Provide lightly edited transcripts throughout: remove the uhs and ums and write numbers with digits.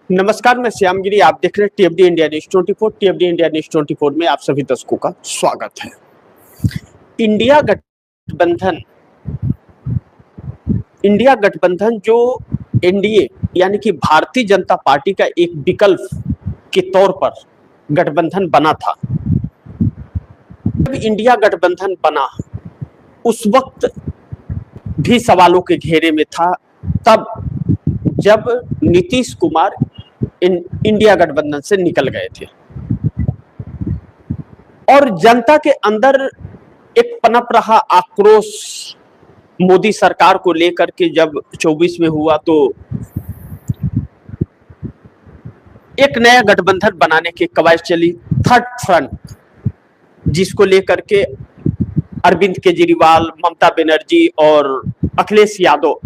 नमस्कार, मैं श्यामगिरी। आप देख रहे हैं टीएफडी इंडिया न्यूज 24। टीएफडी इंडिया न्यूज 24 में आप सभी दर्शकों का स्वागत है। इंडिया गठबंधन जो एनडीए यानी कि भारतीय जनता पार्टी का एक विकल्प के तौर पर गठबंधन बना था। जब इंडिया गठबंधन बना उस वक्त भी सवालों के घेरे में था, तब जब नीतीश कुमार इंडिया गठबंधन से निकल गए थे और जनता के अंदर एक पनप रहा आक्रोश मोदी सरकार को लेकर के। जब 24 में हुआ तो एक नया गठबंधन बनाने की कवायद चली, थर्ड फ्रंट, जिसको लेकर के अरविंद केजरीवाल, ममता बनर्जी और अखिलेश यादव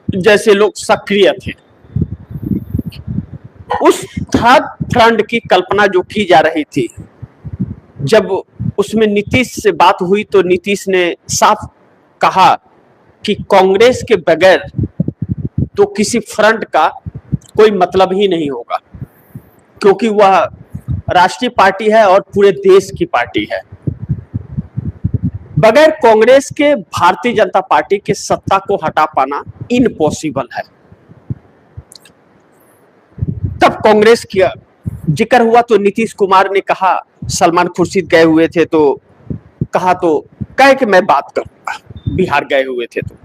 जैसे लोग सक्रिय थे। उस थर्ड फ्रंट की कल्पना जो की जा रही थी, जब उसमें नीतीश से बात हुई तो नीतीश ने साफ कहा कि कांग्रेस के बगैर तो किसी फ्रंट का कोई मतलब ही नहीं होगा, क्योंकि वह राष्ट्रीय पार्टी है और पूरे देश की पार्टी है। बगैर कांग्रेस के भारतीय जनता पार्टी के सत्ता को हटा पाना इम्पॉसिबल है। तब कांग्रेस का जिक्र हुआ तो नीतीश कुमार ने कहा, सलमान खुर्शीद गए हुए थे तो कहे कि मैं बात करूंगा, बिहार गए हुए थे तो।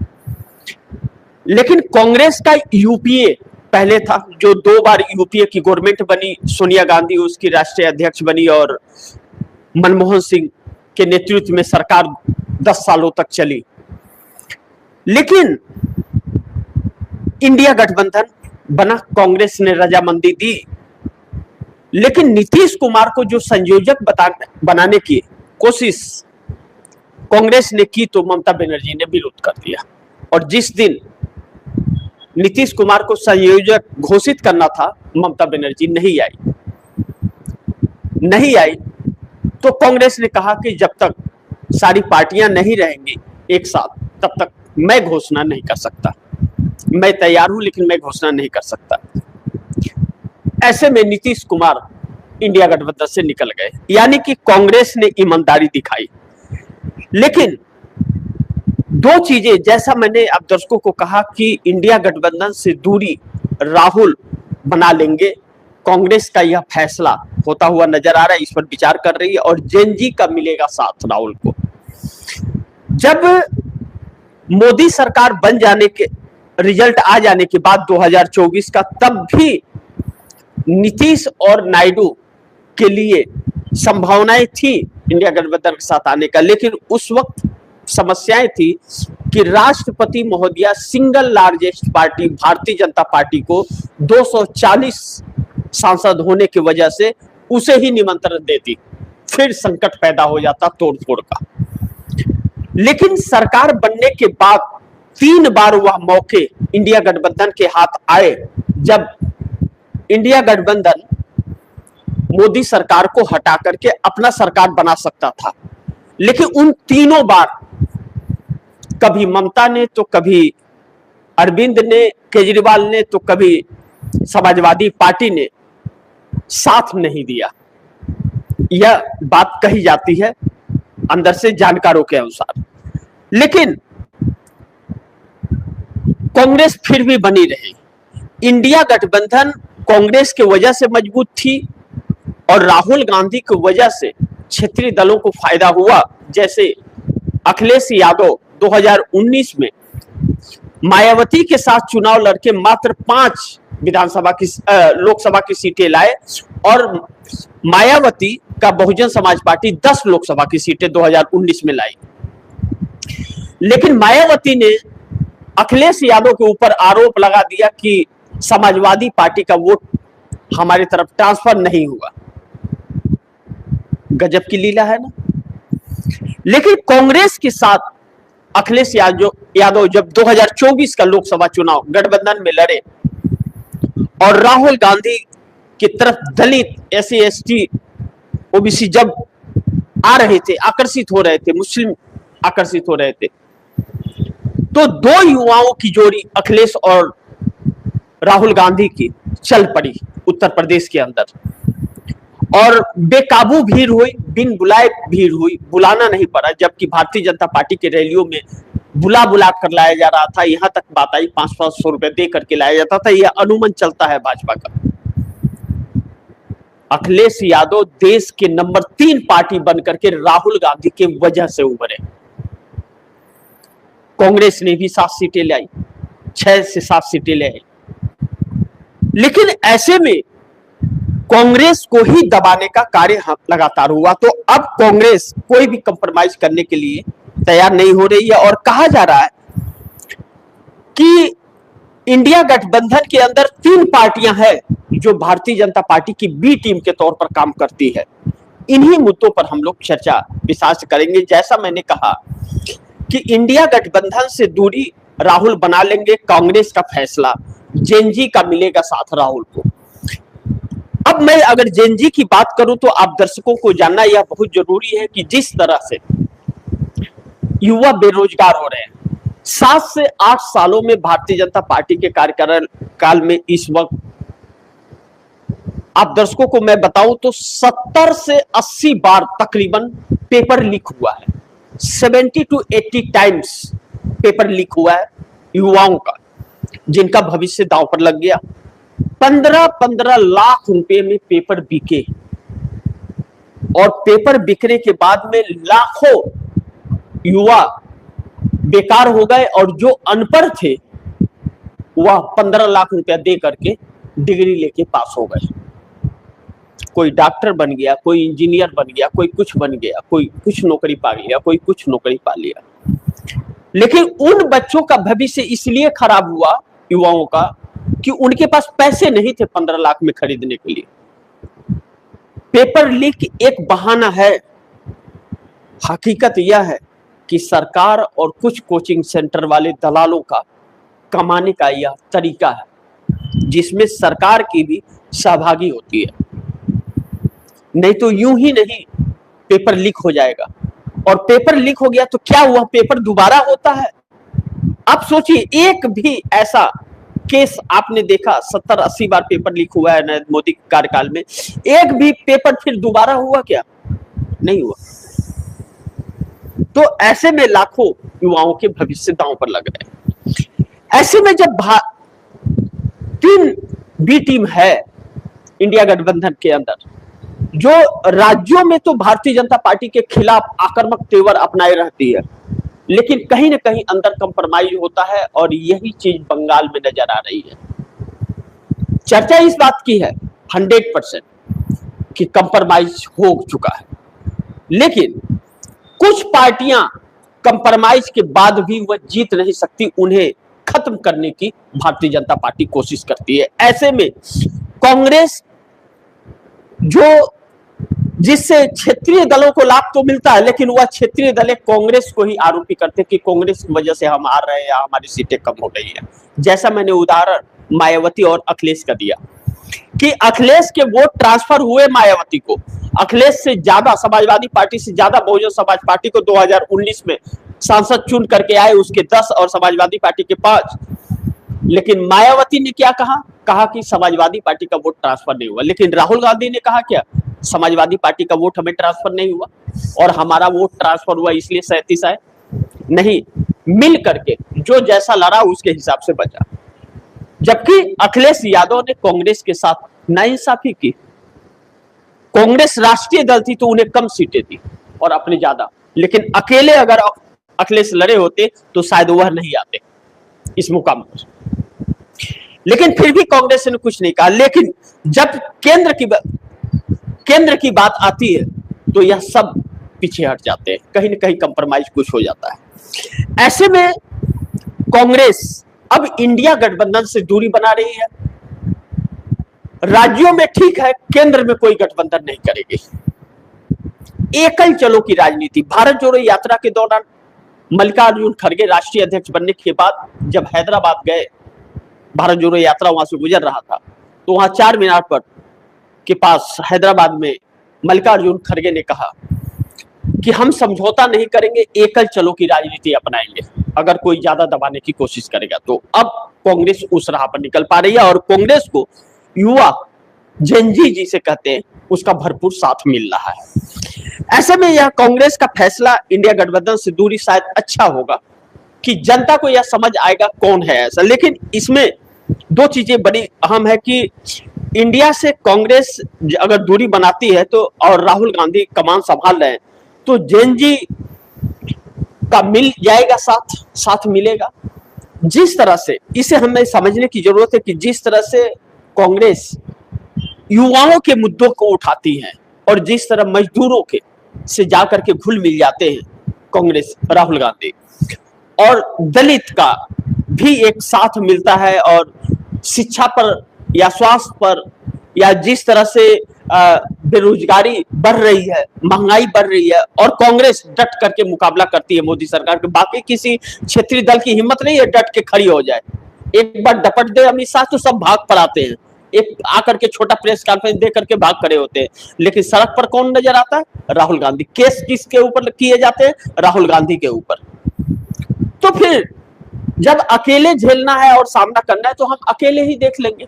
लेकिन कांग्रेस का यूपीए पहले था, जो 2 बार यूपीए की गवर्नमेंट बनी। सोनिया गांधी उसकी राष्ट्रीय अध्यक्ष बनी और मनमोहन सिंह के नेतृत्व में सरकार 10 सालों तक चली। लेकिन इंडिया गठबंधन बना, कांग्रेस ने रजामंदी दी। लेकिन नीतीश कुमार को जो संयोजक बनाने की कोशिश कांग्रेस ने की तो ममता बनर्जी ने विरोध कर दिया। और जिस दिन नीतीश कुमार को संयोजक घोषित करना था, ममता बनर्जी नहीं आई तो कांग्रेस ने कहा कि जब तक सारी पार्टियां नहीं रहेंगी एक साथ, तब तक मैं घोषणा नहीं कर सकता। मैं तैयार हूं लेकिन मैं घोषणा नहीं कर सकता। ऐसे में नीतीश कुमार इंडिया गठबंधन से निकल गए, यानी कि कांग्रेस ने ईमानदारी दिखाई। लेकिन 2 चीजें, जैसा मैंने आप दर्शकों को कहा कि इंडिया गठबंधन से दूरी राहुल बना लेंगे, कांग्रेस का यह फैसला होता हुआ नजर आ रहा है, इस पर विचार कर रही है और जेएनजी का मिलेगा साथ राहुल को। जब मोदी सरकार बन जाने के रिजल्ट आ जाने के बाद 2024 का, तब भी नीतीश और नायडू के लिए संभावनाएं थी इंडिया गठबंधन के साथ आने का। लेकिन उस वक्त समस्याएं थी कि राष्ट्रपति महोदया single largest party Bharatiya Janata party को 240 सांसद होने की वजह से उसे ही निमंत्रण देती, फिर संकट पैदा हो जाता तोड़फोड़ का। लेकिन सरकार बनने के बाद 3 बार वह मौके इंडिया गठबंधन के हाथ आए, जब इंडिया गठबंधन मोदी सरकार को हटा करके अपना सरकार बना सकता था। लेकिन उन तीनों बार कभी ममता ने तो कभी अरविंद ने, केजरीवाल ने तो कभी समाजवादी पार्टी ने साथ नहीं दिया। यह बात कही जाती है अंदर से जानकारों के अनुसार। लेकिन कांग्रेस फिर भी बनी रही। इंडिया गठबंधन कांग्रेस की वजह से मजबूत थी और राहुल गांधी की वजह से क्षेत्रीय दलों को फायदा हुआ। जैसे अखिलेश यादव 2019 में मायावती के साथ चुनाव लड़के मात्र 5 लोकसभा की सीटें लाए और मायावती का बहुजन समाज पार्टी 10 लोकसभा की सीटें 2019 में लाई। लेकिन मायावती ने अखिलेश यादव के ऊपर आरोप लगा दिया कि समाजवादी पार्टी का वोट हमारी तरफ ट्रांसफर नहीं हुआ। गजब की लीला है ना। लेकिन कांग्रेस के साथ अखिलेश यादव जब 2024 का लोकसभा चुनाव गठबंधन में लड़े और राहुल गांधी की तरफ दलित, SC ST OBC जब आ रहे थे, आकर्षित हो रहे थे, मुस्लिम आकर्षित हो रहे थे, तो 2 युवाओं की जोड़ी अखिलेश और राहुल गांधी की चल पड़ी उत्तर प्रदेश के अंदर, और बेकाबू भीड़ हुई, बिन बुलाए भीड़ हुई, बुलाना नहीं पड़ा, जबकि भारतीय जनता पार्टी के रैलियों में बुला बुला कर लाया जा रहा था। यहां तक बात आई 500 रुपए दे करके लाया जाता था। यह अनुमान चलता है भाजपा का। अखिलेश यादव देश के नंबर 3 पार्टी बनकर के राहुल गांधी के वजह से उभरे। कांग्रेस ने भी 7 सीटें लाई, 6 से 7 सीटें ले आई, लेकिन ऐसे में कांग्रेस को ही दबाने का कार्य लगातार हुआ। तो अब कांग्रेस कोई भी कंप्रोमाइज करने के लिए तैयार नहीं हो रही है, और कहा जा रहा है कि इंडिया गठबंधन के अंदर 3 पार्टियां हैं जो भारतीय जनता पार्टी की बी टीम के तौर पर काम करती है। इन्हीं मुद्दों पर हम लोग चर्चा विचार करेंगे। जैसा मैंने कहा कि इंडिया गठबंधन से दूरी राहुल बना लेंगे, कांग्रेस का फैसला, जेएनजी का मिलेगा साथ राहुल को। अब मैं अगर जेएनजी की बात करूं तो आप दर्शकों को जानना यह बहुत जरूरी है कि जिस तरह से युवा बेरोजगार हो रहे हैं, 7 से 8 सालों में भारतीय जनता पार्टी के कार्यकाल में इस वक्त आप दर्शकों को मैं बताऊं तो 70 से 80 बार तकरीबन पेपर लीक हुआ है। 70 to 80 टाइम्स पेपर लीक हुआ है युवाओं का, जिनका भविष्य दांव पर लग गया। 15-15 लाख रुपए में पेपर बिके, और पेपर बिकने के बाद में लाखों युवा बेकार हो गए, और जो अनपढ़ थे वह 15 लाख रुपया दे करके डिग्री लेके पास हो गए। कोई डॉक्टर बन गया, कोई इंजीनियर बन गया, कोई कुछ बन गया, कोई कुछ नौकरी पा लिया, कोई कुछ नौकरी पा लिया। लेकिन उन बच्चों का भविष्य इसलिए खराब हुआ युवाओं का कि उनके पास पैसे नहीं थे 15 लाख में खरीदने के लिए। पेपर लीक एक बहाना है, हकीकत यह है कि सरकार और कुछ कोचिंग सेंटर वाले दलालों का कमाने का यह तरीका है, जिसमें सरकार की भी सहभागी होती है। नहीं तो यूं ही नहीं पेपर लीक हो जाएगा, और पेपर लीक हो गया तो क्या वह पेपर दोबारा होता है? आप सोचिए, एक भी ऐसा केस आपने देखा? 70-80 बार पेपर लीक हुआ है नरेंद्र मोदी के कार्यकाल में, एक भी पेपर फिर दोबारा हुआ क्या? नहीं हुआ। तो ऐसे में लाखों युवाओं के भविष्य दांव पर लग रहे हैं। ऐसे में जब 3 बी टीम है इंडिया गठबंधन के अंदर, जो राज्यों में तो भारतीय जनता पार्टी के खिलाफ आक्रामक तेवर अपनाए रहती है, लेकिन कहीं ना कहीं अंदर कंप्रोमाइज होता है, और यही चीज बंगाल में नजर आ रही है। चर्चा इस बात की है 100% कि कंप्रोमाइज हो चुका है, लेकिन कुछ पार्टियां कंप्रोमाइज के बाद भी वह जीत नहीं सकती, उन्हें खत्म करने की भारतीय जनता पार्टी कोशिश करती है। ऐसे में कांग्रेस, जो जिससे क्षेत्रीय दलों को लाभ तो मिलता है, लेकिन वह क्षेत्रीय दल कांग्रेस को ही आरोपी करते कि कांग्रेस की वजह से हम हार रहे हैं या हमारी सीटें कम हो गई है। जैसा मैंने उदाहरण मायावती और अखिलेश का दिया कि अखिलेश के वोट ट्रांसफर हुए मायावती को, अखिलेश से ज्यादा, समाजवादी पार्टी से ज्यादा बहुजन समाज पार्टी को 2019 में सांसद चुन करके आए, उसके 10 और समाजवादी पार्टी के 5। लेकिन मायावती ने क्या कहा कि समाजवादी पार्टी का वोट ट्रांसफर नहीं हुआ, लेकिन राहुल गांधी ने कहा क्या? समाजवादी पार्टी का वोट हमें ट्रांसफर नहीं हुआ, और हमारा वोट ट्रांसफर हुआ इसलिए 37 आए। नहीं, मिल करके जो जैसा लड़ा उसके हिसाब से बचा। जबकि अखिलेश यादव ने कांग्रेस के साथ नाइंसाफी की। कांग्रेस राष्ट्रीय दल थी तो उन्हें कम सीटें दी और अपने ज्यादा, लेकिन अकेले अगर अखिलेश लड़े होते तो शायद वह नहीं आते इस मुकाम पर। लेकिन फिर भी कांग्रेस ने कुछ नहीं कहा। लेकिन जब केंद्र की बात आती है तो यह सब पीछे हट जाते हैं, कहीं ना कहीं कंप्रोमाइज कुछ हो जाता है। ऐसे में कांग्रेस अब इंडिया गठबंधन से दूरी बना रही है। राज्यों में ठीक है, केंद्र में कोई गठबंधन नहीं करेगी, एकल चलो की राजनीति। भारत जोड़ो यात्रा के दौरान मल्लिकार्जुन खड़गे राष्ट्रीय अध्यक्ष बनने के बाद जब हैदराबाद गए, भारत जोड़ो यात्रा वहां से गुजर रहा था, तो वहां 4 मीनार पर के पास हैदराबाद में मल्लिकार्जुन खड़गे ने कहा कि हम समझौता नहीं करेंगे, एकल चलो की राजनीति अपनाएंगे अगर कोई ज्यादा दबाने की कोशिश करेगा तो। अब कांग्रेस उस राह पर निकल पा रही है और कांग्रेस को युवा जेनजी जिसे कहते हैं उसका भरपूर साथ मिल रहा है। ऐसे में यह कांग्रेस का फैसला इंडिया गठबंधन से दूरी शायद अच्छा होगा कि जनता को यह समझ आएगा कौन है ऐसा। लेकिन इसमें दो चीजें बड़ी अहम है कि इंडिया से कांग्रेस अगर दूरी बनाती है तो और राहुल गांधी कमान संभाल रहे हैं तो जेनजी का मिल जाएगा, साथ मिलेगा। जिस तरह से इसे हमें समझने की जरूरत है कि जिस तरह से कांग्रेस युवाओं के मुद्दों को उठाती है और जिस तरह मजदूरों के से जाकर के घुल मिल जाते हैं कांग्रेस राहुल गांधी, और दलित का भी एक साथ मिलता है, और शिक्षा पर या स्वास्थ्य पर या जिस तरह से बेरोजगारी बढ़ रही है, महंगाई बढ़ रही है और कांग्रेस डट करके मुकाबला करती है मोदी सरकार के। बाकी किसी क्षेत्रीय दल की हिम्मत नहीं है डट के खड़ी हो जाए। एक बार डपट दे अमित शाह तो सब भाग पर आते हैं, एक आकर के छोटा प्रेस कॉन्फ्रेंस दे करके भाग खड़े होते हैं। लेकिन सड़क पर कौन नजर आता है? राहुल गांधी। केस किसके ऊपर किए जाते हैं? राहुल गांधी के ऊपर। तो फिर जब अकेले झेलना है और सामना करना है तो हम अकेले ही देख लेंगे।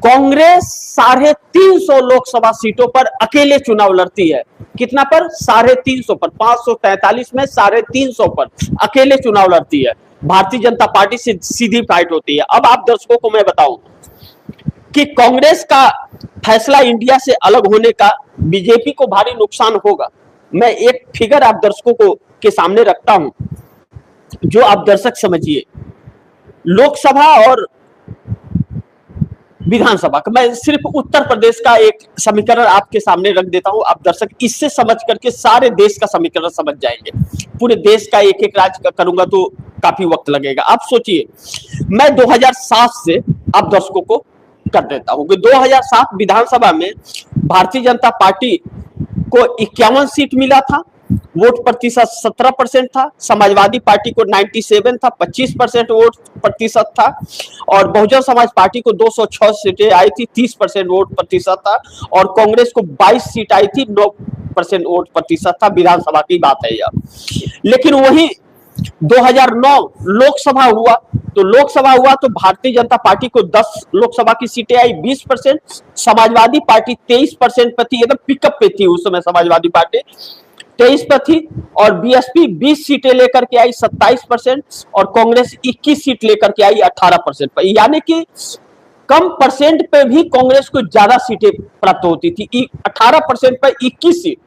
कांग्रेस 350 लोकसभा सीटों पर अकेले चुनाव लड़ती है। कितना पर? 350 पर। 543 में 350 पर अकेले चुनाव लड़ती है। भारतीय जनता पार्टी से सीधी फाइट होती है। अब आप दर्शकों को मैं बताऊं कि कांग्रेस का फैसला इंडिया से अलग होने का बीजेपी को भारी नुकसान होगा। मैं एक फिगर आप दर्शकों को के सामने रखता हूं जो आप दर्शक समझिए। लोकसभा और विधानसभा का मैं सिर्फ उत्तर प्रदेश का एक समीकरण आपके सामने रख देता हूं। आप दर्शक इससे समझ करके सारे देश का समीकरण समझ जाएंगे। पूरे देश का एक एक राज्य का करूंगा तो काफी वक्त लगेगा। आप सोचिए, मैं 2007 से आप दर्शकों को कर देता हूं कि 2007 विधानसभा में भारतीय जनता पार्टी को 51 सीट मिला था, वोट प्रतिशत 17% था। समाजवादी पार्टी को 97 था, 25% वोट प्रतिशत था। और बहुजन समाज पार्टी को 206 सीटें आई थी, 30% वोट प्रतिशत था। और कांग्रेस को 22 सीट आई थी, 9% वोट प्रतिशत था। विधानसभा की बात है यह। लेकिन वही 2009 लोकसभा हुआ तो भारतीय जनता पार्टी को 10 लोकसभा की सीटें आई, 20%। समाजवादी पार्टी 23% पर थी, एकदम पिकअप पे थी उस समय समाजवादी पार्टी 23 पर थी। और बीएसपी 20 सीटें लेकर के आई, 27%। और कांग्रेस 21 सीट लेकर के आई, 18% पर। यानी कि कम परसेंट पे भी कांग्रेस को ज्यादा सीटें प्राप्त होती थी। 18% पर 21 सीट।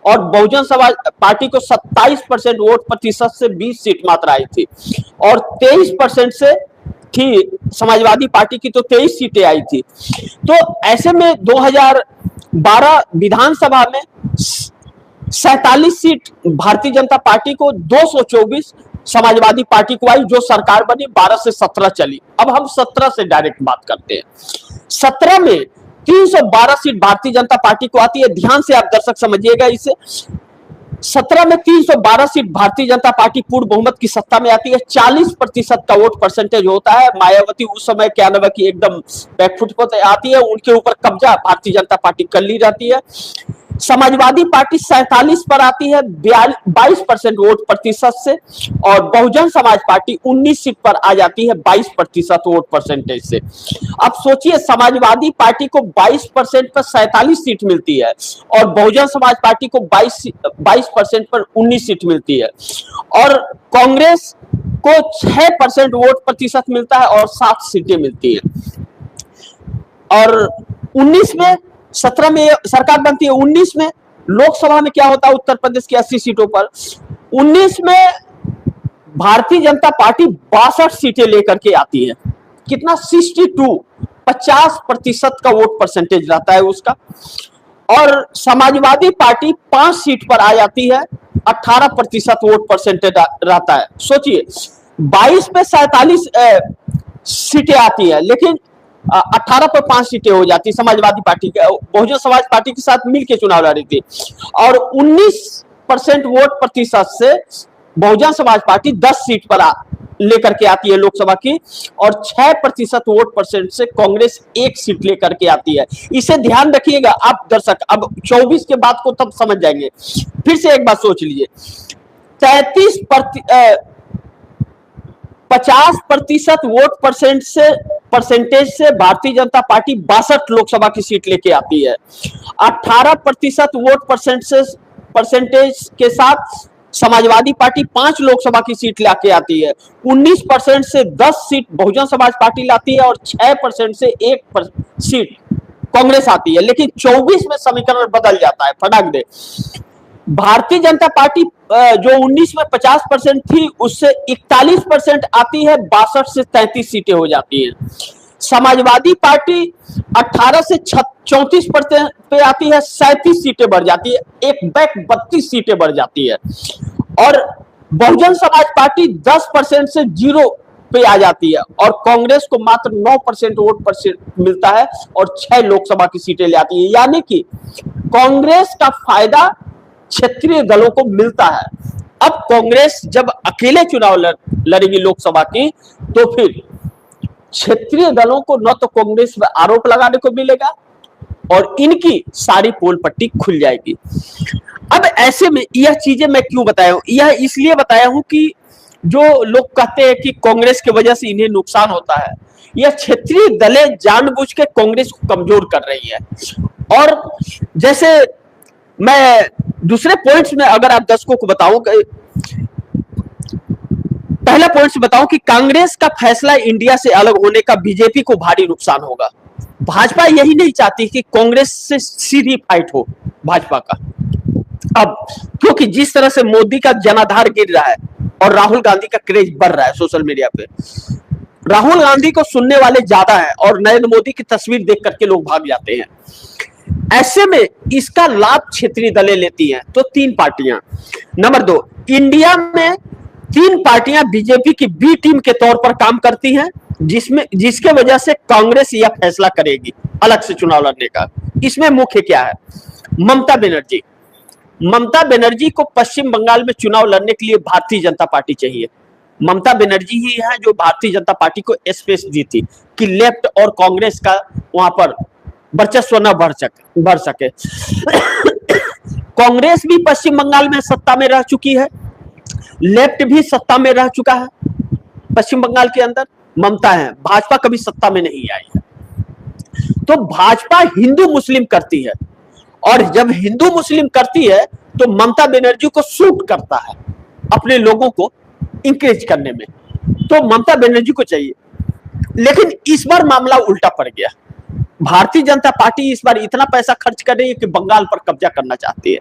और बहुजन समाज पार्टी को 27% वोट प्रतिशत से 20 सीट मात्र आई थी। और 23% से थी समाजवादी पार्टी की तो 23 सीटें आई थी। तो ऐसे में 2012 विधानसभा में 47 सीट भारतीय जनता पार्टी को, 224 समाजवादी पार्टी को आई, जो सरकार बनी 12 से 17 चली। अब हम 17 से डायरेक्ट बात करते हैं। 17 में 312 सीट भारतीय जनता पार्टी को आती है। ध्यान से आप दर्शक समझिएगा इसे। 17 में 312 सीट भारतीय जनता पार्टी पूर्ण बहुमत की सत्ता में आती है। 40% का वोट परसेंटेज होता है। मायावती उस समय क्या नाम की एकदम बैकफुट पर आती है, उनके ऊपर कब्जा भारतीय जनता पार्टी कर ली जाती है। समाजवादी पार्टी 47 पर आती है, 22% वोट प्रतिशत से। और बहुजन समाज पार्टी 19 सीट पर आ जाती है, 22% वोट परसेंटेज से। अब सोचिए, समाजवादी पार्टी को 22% पर 47 सीट मिलती है और बहुजन समाज पार्टी को 22% पर 19 सीट मिलती है। और कांग्रेस को 6% वोट प्रतिशत मिलता है और 7 सीटें मिलती है। और 19 में 17 में सरकार बनती है। 19 में लोकसभा में क्या होता है? उत्तर प्रदेश की 80 सीटों पर 19 में भारतीय जनता पार्टी 62 सीटें लेकर के आती है। कितना? 62, 50% का वोट परसेंटेज रहता है उसका। और समाजवादी पार्टी 5 सीट पर आ जाती है, 18% वोट परसेंटेज रहता है। सोचिए, 22 पे 47 सीटें आती है, लेकिन 18 पर 5 सीटें हो जाती समाजवादी पार्टी के, बहुजन समाज पार्टी के साथ मिलकर चुनाव लड़ी थी। और 19% वोट प्रतिशत से बहुजन समाज पार्टी 10 सीट पर लेकर के आती है लोकसभा की, और 6% वोट परसेंट से कांग्रेस 1 सीट लेकर के आती है। इसे ध्यान रखिएगा आप दर्शक, अब 24 के बाद को तब समझ जाएंगे। फिर से एक बात सोच लीजिए, 50% वोट परसेंटेज से भारतीय जनता पार्टी 62 लोकसभा की सीट लेके आती है। 18% वोट परसेंटेज के साथ समाजवादी पार्टी 5 लोकसभा की सीट लाके आती है। 19% से 10 सीट बहुजन समाज पार्टी लाती है और 6% से 1 सीट कांग्रेस आती है। लेकिन 24 में समीकरण बदल जाता है, फटाक दे। भारतीय जनता पार्टी जो 19 में 50% थी, उससे 41% आती है, 62 से 33 सीटें हो जाती हैं। समाजवादी पार्टी 18 से 34% पे आती है, 37 सीटें बढ़ जाती है, एक बैक 32 सीटें बढ़ जाती है। और बहुजन समाज पार्टी 10% से 0 पे आ जाती है और कांग्रेस को मात्र 9% वोट परसेंट मिलता है और 6 लोकसभा की सीटें ले आती है। यानी कि कांग्रेस का फायदा क्षेत्रीय दलों को मिलता है। अब कांग्रेस जब अकेले चुनाव लड़ेगी लोकसभा की, तो फिर क्षेत्रीय दलों को न तो कांग्रेस पर आरोप लगाने को मिलेगा और इनकी सारी पोल पट्टी खुल जाएगी। अब ऐसे में यह चीजें मैं क्यों बताया हूं, यह इसलिए बताया हूं कि जो लोग कहते हैं कि कांग्रेस की वजह से इन्हें नुकसान होता है, यह क्षेत्रीय दलें जानबूझ के कांग्रेस को कमजोर कर रही है। और जैसे मैं दूसरे पॉइंट्स में अगर आप दर्शकों को बताऊं, पहला पॉइंट बताऊं कि कांग्रेस का फैसला इंडिया से अलग होने का बीजेपी को भारी नुकसान होगा। भाजपा यही नहीं चाहती कि कांग्रेस से सीधी फाइट हो भाजपा का। अब क्योंकि जिस तरह से मोदी का जनाधार गिर रहा है और राहुल गांधी का क्रेज बढ़ रहा है सोशल मीडिया पे, राहुल गांधी को सुनने वाले ज्यादा है और नरेंद्र मोदी की तस्वीर देख करके लोग भाग जाते हैं। ऐसे में इसका लाभ क्षेत्रीय दलें लेती हैं। तो 3 पार्टियां, नंबर 2, इंडिया में 3 पार्टियां बीजेपी की बी टीम के तौर पर काम करती हैं, जिसके वजह से कांग्रेस यह फैसला करेगी अलग से चुनाव लड़ने का। इसमें मुख्य क्या है, ममता बनर्जी। ममता बनर्जी को पश्चिम बंगाल में चुनाव लड़ने के लिए भारतीय जनता पार्टी चाहिए। ममता बनर्जी ही है जो भारतीय जनता पार्टी को स्पेस दी थी कि लेफ्ट और कांग्रेस का वहां पर वर्चस्व न बढ़ सके। कांग्रेस भी पश्चिम बंगाल में सत्ता में रह चुकी है, लेफ्ट भी सत्ता में रह चुका है पश्चिम बंगाल के अंदर, ममता है, भाजपा कभी सत्ता में नहीं आई है। तो भाजपा हिंदू मुस्लिम करती है और जब हिंदू मुस्लिम करती है तो ममता बनर्जी को सूट करता है अपने लोगों को इंकरेज करने में, तो ममता बनर्जी को चाहिए। लेकिन इस बार मामला उल्टा पड़ गया। भारतीय जनता पार्टी इस बार इतना पैसा खर्च कर रही है कि बंगाल पर कब्जा करना चाहती है।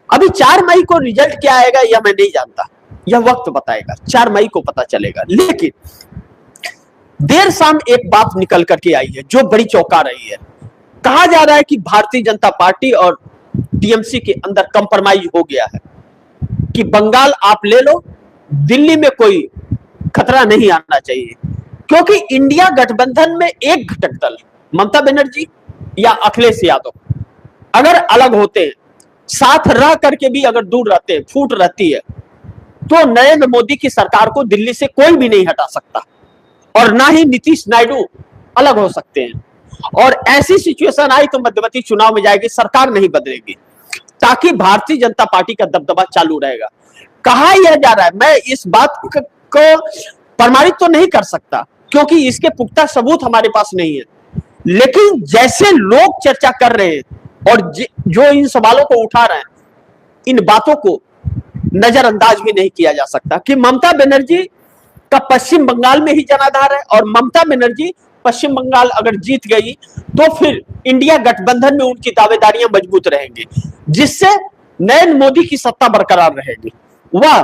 अभी 4 मई को रिजल्ट क्या आएगा यह मैं नहीं जानता, यह वक्त बताएगा, 4 मई को पता चलेगा। लेकिन देर शाम एक बात निकल करके आई है जो बड़ी चौंका रही है। कहा जा रहा है कि भारतीय जनता पार्टी और टीएमसी के अंदर कंप्रोमाइज हो गया है कि बंगाल आप ले लो, दिल्ली में कोई खतरा नहीं आना चाहिए, क्योंकि इंडिया गठबंधन में एक घटक दल ममता बनर्जी या अखिलेश यादव अगर अलग होते हैं, साथ रह करके भी अगर दूर रहते हैं, फूट रहती है, तो नरेंद्र मोदी की सरकार को दिल्ली से कोई भी नहीं हटा सकता और ना ही नीतीश नायडू अलग हो सकते हैं। और ऐसी सिचुएशन आई तो मध्यवर्ती चुनाव में जाएगी, सरकार नहीं बदलेगी, ताकि भारतीय जनता पार्टी का दबदबा चालू रहेगा। कहा यह जा रहा है, मैं इस बात को प्रमाणित तो नहीं कर सकता क्योंकि इसके पुख्ता सबूत हमारे पास नहीं है, लेकिन जैसे लोग चर्चा कर रहे हैं और जो इन सवालों को उठा रहे हैं, इन बातों को नजरअंदाज भी नहीं किया जा सकता कि ममता बनर्जी का पश्चिम बंगाल में ही जनाधार है और ममता बनर्जी पश्चिम बंगाल अगर जीत गई तो फिर इंडिया गठबंधन में उनकी दावेदारियां मजबूत रहेंगी, जिससे नरेंद्र मोदी की सत्ता बरकरार रहेगी। वह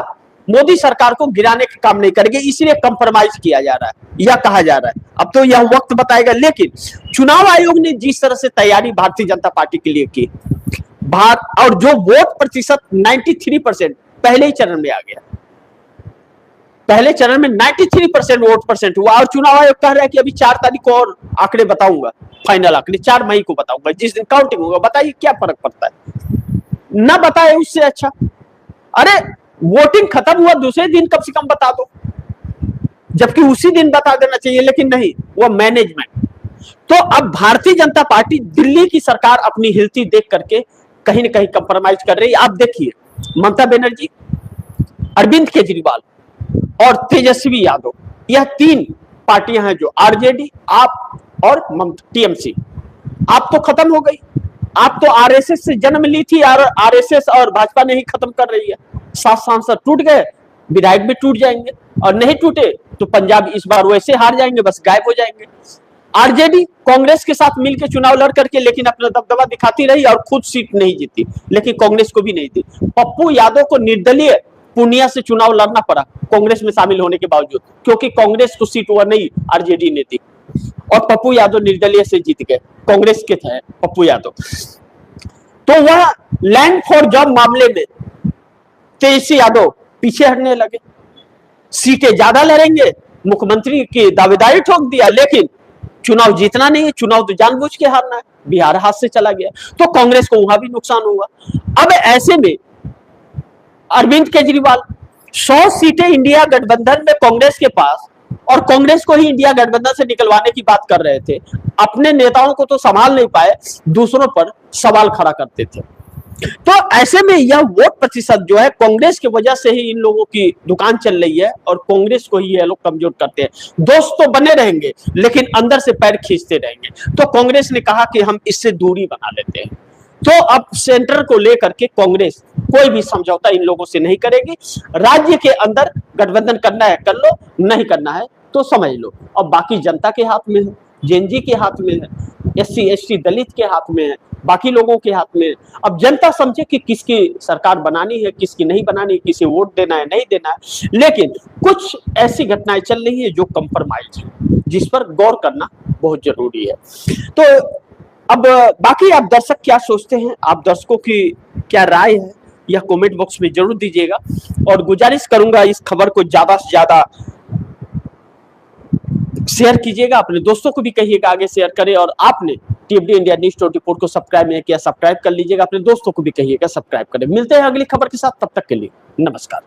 मोदी सरकार को गिराने का काम नहीं करेंगे, इसलिए कंप्रोमाइज किया जा रहा है, यह कहा जा रहा है। अब तो यह वक्त बताएगा। लेकिन चुनाव आयोग ने जिस तरह से तैयारी भारतीय जनता पार्टी के लिए की, और जो वोट प्रतिशत 93% पहले ही चरण में आ गया, पहले चरण में 93% वोट परसेंट हुआ और चुनाव आयोग कह रहा है कि अभी 4 तारीख को और आंकड़े बताऊंगा, फाइनल आंकड़े 4 मई को बताऊंगा, जिस दिन काउंटिंग होगा। बताइए क्या फर्क पड़ता है, ना बताए उससे अच्छा। अरे वोटिंग खत्म हुआ दूसरे दिन कम से कम बता दो, जबकि उसी दिन बता देना चाहिए, लेकिन नहीं, वो मैनेजमेंट। तो अब भारतीय जनता पार्टी दिल्ली की सरकार अपनी हिलती देख करके कहीं ना कहीं कंप्रोमाइज कर रही है। आप देखिए, ममता बनर्जी, अरविंद केजरीवाल और तेजस्वी यादव, यह तीन पार्टियां हैं जो आरजेडी, आप और टीएमसी, आप तो खत्म हो गई। आप तो आरएसएस से जन्म ली थी, आरएसएस और भाजपा नहीं खत्म कर रही है। 7 सांसद टूट गए, विधायक भी टूट जाएंगे, और नहीं टूटे तो पंजाब इस बार वैसे हार जाएंगे, बस गायब हो जाएंगे। आरजेडी कांग्रेस के साथ मिलकर चुनाव लड़ करके लेकिन अपना दबदबा दिखाती रही और खुद सीट नहीं जीती, लेकिन कांग्रेस को भी नहीं दी। पप्पू यादव को निर्दलीय पूर्णिया से चुनाव लड़ना पड़ा कांग्रेस में शामिल होने के बावजूद, क्योंकि कांग्रेस को सीट वह नहीं आरजेडी ने दी, और पप्पू यादव निर्दलीय से जीत गए, कांग्रेस के थे पप्पू यादव। तो वह लैंड फॉर जॉब मामले में तेजस्वी यादव पीछे हटने लगे। सीटें ज्यादा लड़ेंगे, मुख्यमंत्री की दावेदारी ठोक दिया, लेकिन चुनाव जीतना नहीं है, चुनाव तो जानबूझ के हारना है। बिहार हाथ से चला गया, तो कांग्रेस को वहां भी नुकसान हुआ। अब ऐसे में अरविंद केजरीवाल 100 सीटें इंडिया गठबंधन में कांग्रेस के पास, और कांग्रेस को ही इंडिया गठबंधन से निकलवाने की बात कर रहे थे। अपने नेताओं को तो संभाल नहीं पाए, दूसरों पर सवाल खड़ा करते थे। तो ऐसे में यह वोट प्रतिशत जो है कांग्रेस की वजह से ही इन लोगों की दुकान चल रही है, और कांग्रेस को ही ये लोग कमजोर करते हैं। दोस्त तो बने रहेंगे, लेकिन अंदर से पैर खींचते रहेंगे। तो कांग्रेस ने कहा कि हम इससे दूरी बना लेते हैं। तो अब सेंटर को लेकर के कांग्रेस कोई भी समझौता इन लोगों से नहीं करेगी। राज्य के अंदर गठबंधन करना है कर लो, नहीं करना है तो समझ लो। अब बाकी जनता के हाथ में है, जेएनजी के हाथ में है, एससी एसटी दलित के हाथ में है, बाकी लोगों के हाथ में है। अब जनता समझे कि किसकी सरकार बनानी है, किसकी नहीं बनानी है, किसे वोट देना है, नहीं देना है। लेकिन कुछ ऐसी घटनाएं चल रही है जो कंप्रोमाइज है, जिस पर गौर करना बहुत जरूरी है। तो अब बाकी आप दर्शक क्या सोचते हैं, आप दर्शकों की क्या राय है, यह कमेंट बॉक्स में जरूर दीजिएगा। और गुजारिश करूंगा इस खबर को ज्यादा से ज्यादा शेयर कीजिएगा, अपने दोस्तों को भी कहिएगा आगे शेयर करें। और आपने टीएमडी इंडिया न्यूज 24 को सब्सक्राइब नहीं किया, सब्सक्राइब कर लीजिएगा, अपने दोस्तों को भी कहिएगा सब्सक्राइब करें। मिलते हैं अगली खबर के साथ, तब तक के लिए नमस्कार।